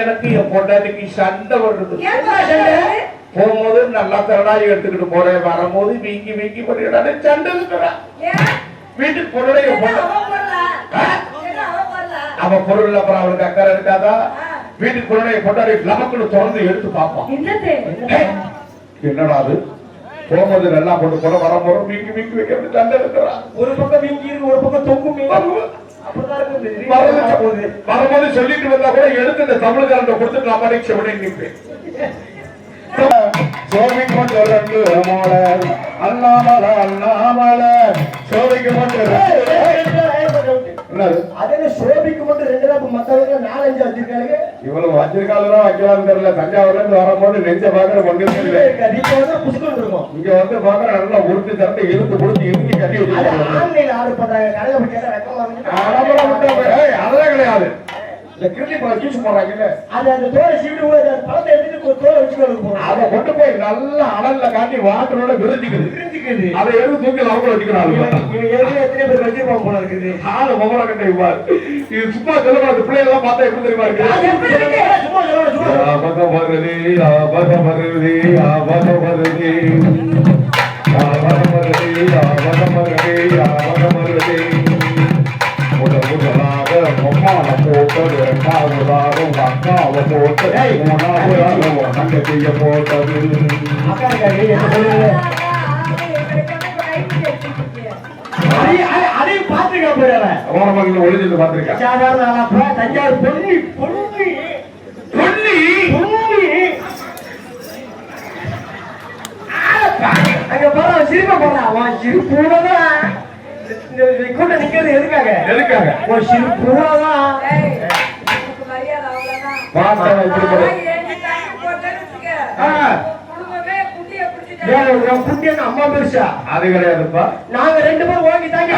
எனக்கு என் பொண்டாட்டிக்கு சண்டை வருது. போகும்போது நல்லா தரடாய் எடுத்துக்கிட்டு போறேன், வரும்போது வீங்கி வீங்கி பண்ணிடானே சண்டை இருக்கிறான். வீட்டுக்கு பொருளை அவ பொருள் அப்புறம் அவளுக்கு அக்கறை இருக்காதா? வீட்டுக்கு பொருளை பொண்டாடி நமக்குன்னு திறந்து எடுத்து பார்ப்பான். என்னடா அது? போகும்போது நல்லா கொண்டு போன வரும்போது வீங்கி வீங்கி வைக்கிறது சண்டை இருக்கிறான். ஒரு பக்கம் வீங்கி ஒரு பக்கம் தொங்கும். வரும்போது சொல்லிட்டு வந்தா கூட எடுத்து இந்த தமிழ்காரன் கொடுத்துட்டு நான் பரீட்சை விட நிற்பேன். சோபிக்கு மட்டும் ரெண்டு மோள அண்ணாமலை அண்ணாமலை சோபிக்கு மட்டும் அதே சோபிக்கு மட்டும் 2 மத்தவங்க 4-5 வச்சிருக்காங்க. இவ்வளவு வச்சிருக்காலும் வைக்கலாம் தெரியல. தஞ்சாவூர்ல இருந்து வரும்போது நெஞ்ச பாக்குற கொண்டு புஷ்கம் இருக்கும். இங்க வந்து பாக்குற நல்லா உருட்டு தரட்டு இழுத்து கொடுத்து இறுக்கி கட்டி வச்சிருக்காங்க. ஆர்டர் பண்றாங்க. அதெல்லாம் கிடையாது. இந்த கிருமி பழம் ஜூஸ் போடுறாங்கல்ல, அது அந்த தோலை சீவிட்டு பழத்தை எடுத்துட்டு தோலை வச்சுக்கணும். அதை கொண்டு போய் நல்லா அனல்ல காட்டி வாட்டரோட விரிஞ்சுக்குது. அதை எடுத்து தூக்கி அவங்க வச்சுக்கிறாங்க. எத்தனை பேர் வச்சிருப்பாங்க போல இருக்குது. ஆளு மொபைல கட்ட இது சும்மா சொல்லக்கூடாது. பிள்ளைகள் பார்த்தா எப்படி தெரியுமா இருக்கு? பகம் வருது பகம் வருது பகம் வருது பகம் வருது பகம் வருது பகம் வருது. முதலாக பொம்மால போட்டது, 2ஆவதாக உங்க அக்காவை போட்டது, 3ஆவதாக உங்க தங்கச்சிய போட்டது. அதையும் பாத்துக்க போறேன். ஒளிஞ்சு பாத்துருக்கேன். தஞ்சாவூர் பொன்னி பொன்னி பொன்னி அங்க போற சிரிப்ப போறான். சிரிப்புதான் கூட்டம் நிக்கிறது. எதுக்காக எதுக்காக ஒரு சிறு பூராதான் அம்மா பெருசா அது கிடையாதுப்பா. நாங்க 2 பேரும் ஓங்கி தாங்க